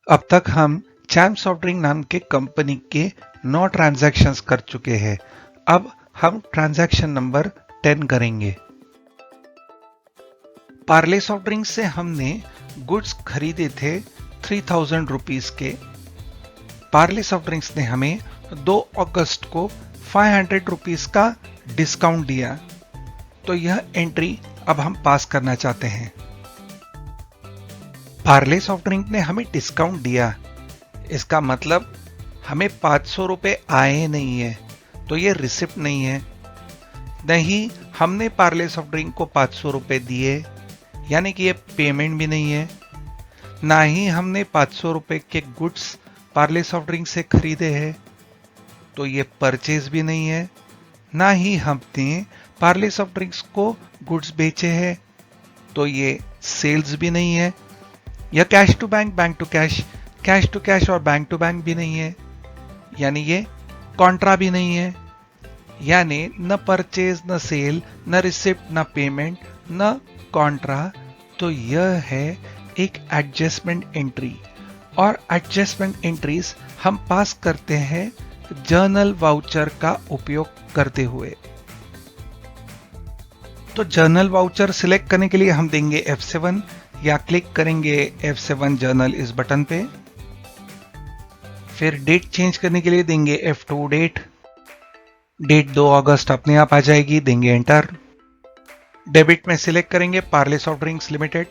अब तक हम चैम्प सॉफ्ट ड्रिंक नाम के कंपनी के 9 ट्रांजैक्शंस कर चुके हैं। अब हम ट्रांजैक्शन नंबर 10 करेंगे। पार्ले सॉफ्ट ड्रिंक से हमने गुड्स खरीदे थे 3000 रुपीस के। पार्ले सॉफ्ट ड्रिंक्स ने हमें 2 अगस्त को 500 रुपीस का डिस्काउंट दिया, तो यह एंट्री अब हम पास करना चाहते हैं। पार्ले सॉफ्ट ड्रिंक ने हमें डिस्काउंट दिया, इसका मतलब हमें 500 रुपए आए नहीं है, तो ये रिसिप्ट नहीं है। नहीं, हमने पार्ले सॉफ्ट ड्रिंक को 500 रुपए दिए, यानी कि ये पेमेंट भी नहीं है। ना ही हमने 500 रुपए के गुड्स पार्ले सॉफ्ट ड्रिंक से खरीदे हैं, तो ये परचेज भी नहीं है। ना ही हमने पार्ले सॉफ्ट ड्रिंक्स को गुड्स बेचे हैं, तो ये सेल्स भी नहीं है। या cash to bank, bank to cash और बैंक टू बैंक भी नहीं है, यानी ये कॉन्ट्रा भी नहीं है। यानी न परचेज, न सेल, न रिसिप्ट, न पेमेंट, न कॉन्ट्रा, तो यह है एक एडजस्टमेंट एंट्री। और एडजस्टमेंट एंट्रीज हम पास करते हैं जर्नल वाउचर का उपयोग करते हुए। तो जर्नल वाउचर सिलेक्ट करने के लिए हम देंगे F7 या क्लिक करेंगे F7 जर्नल इस बटन पे। फिर डेट चेंज करने के लिए देंगे F2 डेट 2 अगस्त अपने आप आ जाएगी, देंगे एंटर। डेबिट में सिलेक्ट करेंगे पार्ले सॉफ्ट ड्रिंक्स लिमिटेड।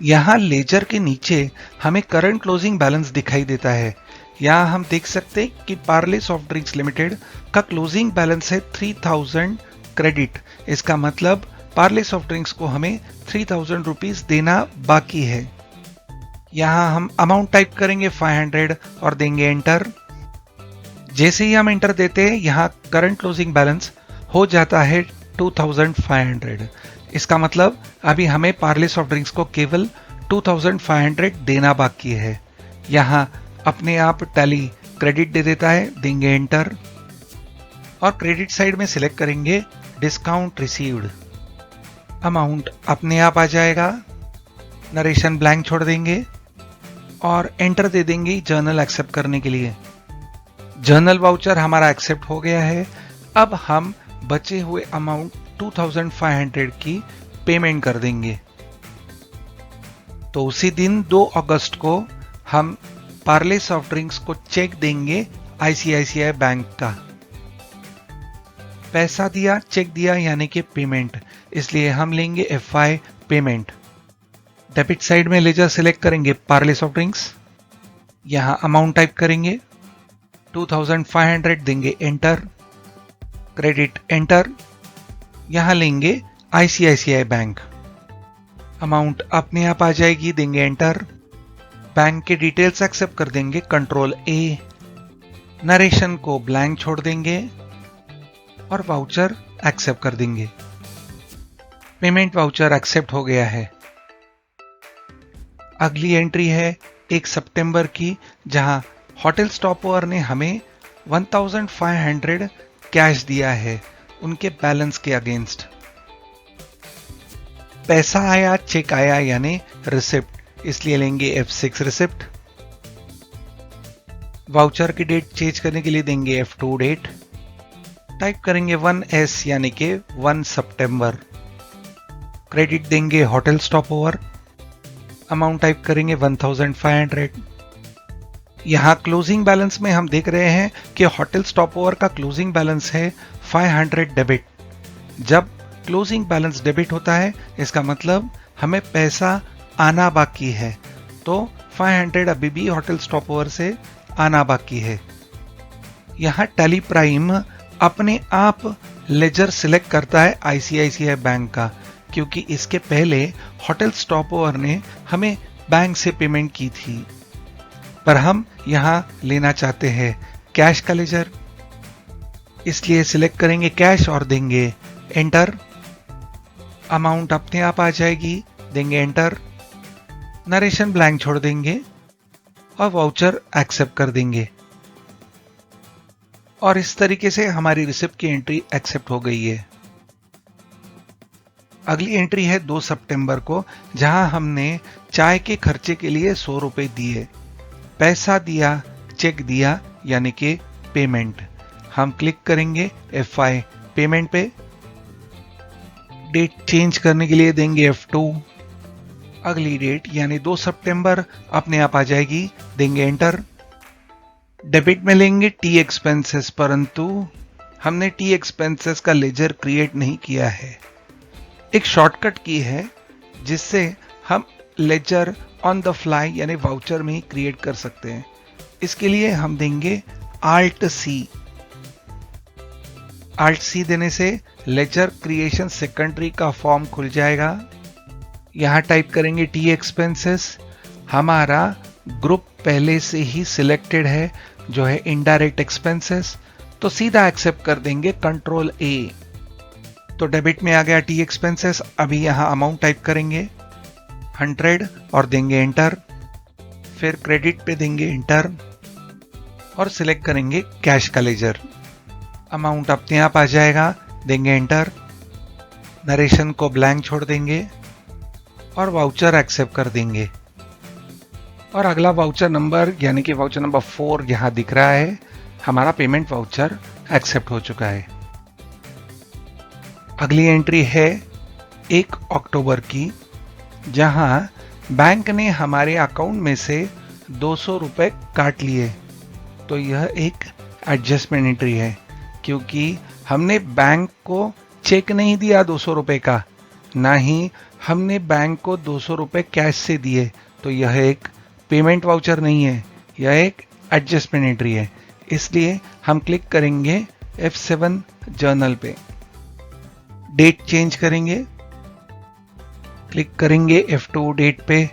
यहां लेजर के नीचे हमें करंट क्लोजिंग बैलेंस दिखाई देता है। यहां हम देख सकते हैं कि पार्ले सॉफ्ट ड्रिंक्स लिमिटेड का क्लोजिंग बैलेंस है 3000 क्रेडिट। इसका मतलब पार्ले सॉफ्ट ड्रिंक्स को हमें 3000 रुपीज देना बाकी है। यहां हम अमाउंट टाइप करेंगे 500 और देंगे एंटर। जैसे ही हम एंटर देते हैं, यहां करंट क्लोजिंग बैलेंस हो जाता है 2500। इसका मतलब अभी हमें पार्ले सॉफ्ट ड्रिंक्स को केवल 2500 देना बाकी है। यहां अपने आप टैली क्रेडिट दे देता है, देंगे एंटर। और क्रेडिट साइड में सिलेक्ट करेंगे डिस्काउंट रिसीव्ड। अमाउंट अपने आप आ जाएगा, नरेशन ब्लैंक छोड़ देंगे और एंटर दे देंगे जर्नल एक्सेप्ट करने के लिए। जर्नल वाउचर हमारा एक्सेप्ट हो गया है। अब हम बचे हुए अमाउंट 2500 की पेमेंट कर देंगे। तो उसी दिन 2 अगस्त को हम पार्ले सॉफ्ट ड्रिंक्स को चेक देंगे ICICI बैंक का। पैसा दिया, चेक दिया, यानी कि पेमेंट, इसलिए हम लेंगे FI पेमेंट। डेबिट साइड में लेजर सिलेक्ट करेंगे पार्ले सॉफ्ट ड्रिंक्स। यहां अमाउंट टाइप करेंगे 2500, देंगे एंटर। Credit enter. यहां लेंगे ICICI बैंक। अमाउंट अपने आप आ जाएगी, देंगे एंटर। बैंक के डिटेल्स एक्सेप्ट कर देंगे, कंट्रोल A। नरेशन को ब्लैंक छोड़ देंगे और वाउचर एक्सेप्ट कर देंगे। पेमेंट वाउचर एक्सेप्ट हो गया है। अगली एंट्री है 1 सितंबर की, जहां होटल स्टॉपओवर ने हमें 1500 कैश दिया है उनके बैलेंस के अगेंस्ट। पैसा आया, चेक आया, यानी रिसिप्ट, इसलिए लेंगे F6 रिसिप्ट। वाउचर की डेट चेंज करने के लिए देंगे F2 डेट। टाइप करेंगे 1S, यानी कि 1 सितंबर। क्रेडिट देंगे होटल स्टॉपओवर। अमाउंट टाइप करेंगे 1500। यहां क्लोजिंग बैलेंस में हम देख रहे हैं कि होटल स्टॉपओवर का क्लोजिंग बैलेंस है 500 डेबिट। जब क्लोजिंग बैलेंस डेबिट होता है, इसका मतलब हमें पैसा आना बाकी है, तो 500 अभी भी होटल स्टॉपओवर से आना बाकी है। यहां टैली प्राइम अपने आप लेजर सिलेक्ट करता है ICICI बैंक का, क्योंकि इसके पहले होटल स्टॉपओवर ने हमें बैंक से पेमेंट की थी। पर हम यहां लेना चाहते हैं कैश का लेजर, इसलिए सिलेक्ट करेंगे कैश और देंगे एंटर। अमाउंट अपने आप आ जाएगी, देंगे एंटर। नरेशन ब्लैंक छोड़ देंगे और वाउचर एक्सेप्ट कर देंगे। और इस तरीके से हमारी रिसिप्ट की एंट्री एक्सेप्ट हो गई है। अगली एंट्री है 2 सितंबर को, जहां हमने चाय के खर्चे के लिए 100 रुपए दिए, पैसा दिया, चेक दिया, यानी कि पेमेंट। हम क्लिक करेंगे F5 पेमेंट पे। डेट चेंज करने के लिए देंगे F2। अगली डेट यानी 2 सितंबर अपने आप आ जाएगी, देंगे एंटर। डेबिट में लेंगे टी एक्सपेंसेस, परंतु हमने टी एक्सपेंसेस का लेजर क्रिएट नहीं किया है। एक शॉर्टकट की है जिससे हम लेजर ऑन द फ्लाई यानी वाउचर में ही क्रिएट कर सकते हैं। इसके लिए हम देंगे Alt C। Alt C देने से लेजर क्रिएशन सेकेंडरी का फॉर्म खुल जाएगा। यहां टाइप करेंगे टी एक्सपेंसेस। हमारा ग्रुप पहले से ही सिलेक्टेड है जो है इनडायरेक्ट एक्सपेंसेस, तो सीधा एक्सेप्ट कर देंगे Ctrl A। तो डेबिट में आ गया टी एक्सपेंसेस। अभी यहां अमाउंट टाइप करेंगे 100 और देंगे एंटर। फिर क्रेडिट पे देंगे एंटर और सिलेक्ट करेंगे कैश का लेजर। अमाउंट अपने आप आ जाएगा, देंगे एंटर। नरेशन को ब्लैंक छोड़ देंगे और वाउचर एक्सेप्ट कर देंगे। और अगला वाउचर नंबर यानी कि वाउचर नंबर 4 यहां दिख रहा है। हमारा पेमेंट वाउचर एक्सेप्ट हो चुका है। अगली एंट्री है 1 अक्टूबर की, जहां बैंक ने हमारे अकाउंट में से 200 रुपए काट लिए। तो यह एक एडजस्टमेंट एंट्री है, क्योंकि हमने बैंक को चेक नहीं दिया 200 रुपए का, ना ही हमने बैंक को 200 रुपए कैश से दिए। तो यह एक पेमेंट वाउचर नहीं है, यह एक एडजस्टमेंट एंट्री है। इसलिए हम क्लिक करेंगे F7 जर्नल पे। डेट चेंज करेंगे, क्लिक करेंगे F2 डेट पे।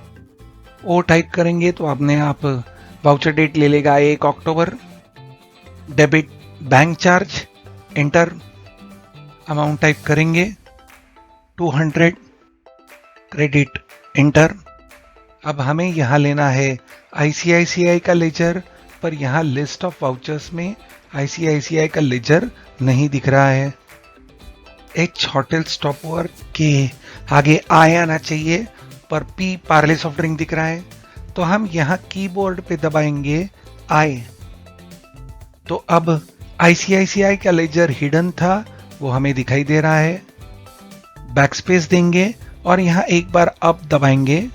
ओ टाइप करेंगे तो अपने आप वाउचर डेट ले लेगा 1 अक्टूबर। Debit bank charge, enter. Amount type करेंगे 200, क्रेडिट, एंटर। अब हमें यहां लेना है ICICI का लेजर, पर यहां लिस्ट ऑफ वाउचर्स में ICICI का लेजर नहीं दिख रहा है। H होटल स्टॉपओवर के आगे I आना चाहिए, पर P पार्ले सॉफ्ट ड्रिंक दिख रहा है। तो हम यहां कीबोर्ड पे दबाएंगे I। तो अब ICICI का लेजर हिडन था, वो हमें दिखाई दे रहा है। बैकस्पेस देंगे और यहां एक बार अप दबाएंगे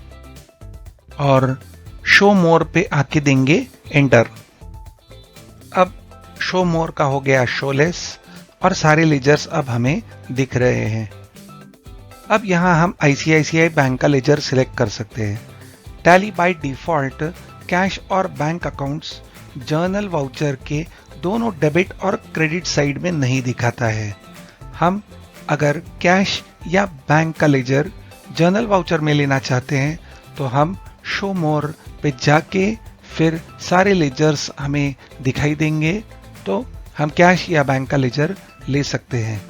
और शो मोर पे आके देंगे एंटर। अब शो मोर का हो गया शोलेस और सारे लेजर्स अब हमें दिख रहे हैं। अब यहां हम ICICI बैंक का लेजर सिलेक्ट कर सकते हैं। टैली बाय डिफॉल्ट कैश और बैंक अकाउंट्स जर्नल वाउचर के दोनों डेबिट और क्रेडिट साइड में नहीं दिखाता है। हम अगर कैश या बैंक का लेजर जर्नल वाउचर में लेना चाहते हैं तो हम शो मोर पे जाके फिर सारे लेजर्स हमें दिखाई देंगे, तो हम कैश या बैंक का लेजर ले सकते हैं।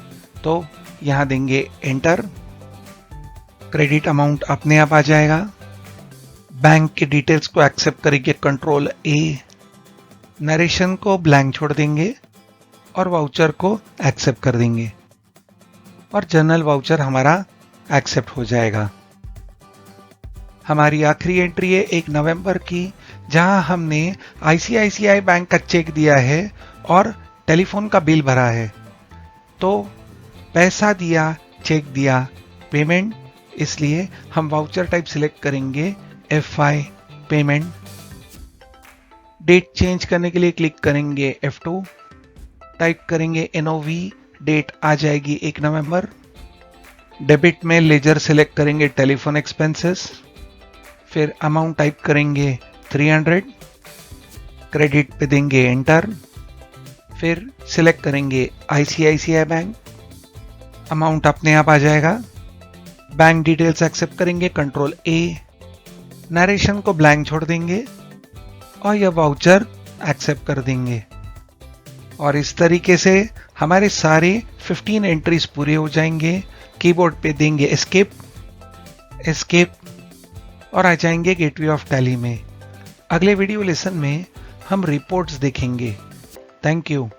तो यहां देंगे एंटर। क्रेडिट अमाउंट अपने आप आ जाएगा। बैंक के डिटेल्स को एक्सेप्ट करेंगे Ctrl A। नरेशन को ब्लैंक छोड़ देंगे और वाउचर को एक्सेप्ट कर देंगे और जर्नल वाउचर हमारा एक्सेप्ट हो जाएगा। हमारी आखिरी एंट्री है 1 नवंबर की, जहां हमने ICICI बैंक का चेक दिया है और टेलीफोन का बिल भरा है। तो पैसा दिया, चेक दिया, पेमेंट, इसलिए हम वाउचर टाइप सिलेक्ट करेंगे F5 पेमेंट। डेट चेंज करने के लिए क्लिक करेंगे F2, टाइप करेंगे NOV, डेट आ जाएगी 1 नवंबर। डेबिट में लेजर सिलेक्ट करेंगे टेलीफोन एक्सपेंसेस, फिर अमाउंट टाइप करेंगे 300, क्रेडिट पे देंगे एंटर। फिर सिलेक्ट करेंगे ICICI बैंक, अमाउंट अपने आप आ जाएगा। बैंक डिटेल्स एक्सेप्ट करेंगे Ctrl A। नरेशन को ब्लैंक छोड़ देंगे और यह वाउचर एक्सेप्ट कर देंगे। और इस तरीके से हमारे सारे 15 एंट्रीज पूरे हो जाएंगे। कीबोर्ड पे देंगे एस्केप और आ जाएंगे गेटवे ऑफ टैली में। अगले वीडियो लेसन में हम रिपोर्ट्स देखेंगे। Thank you.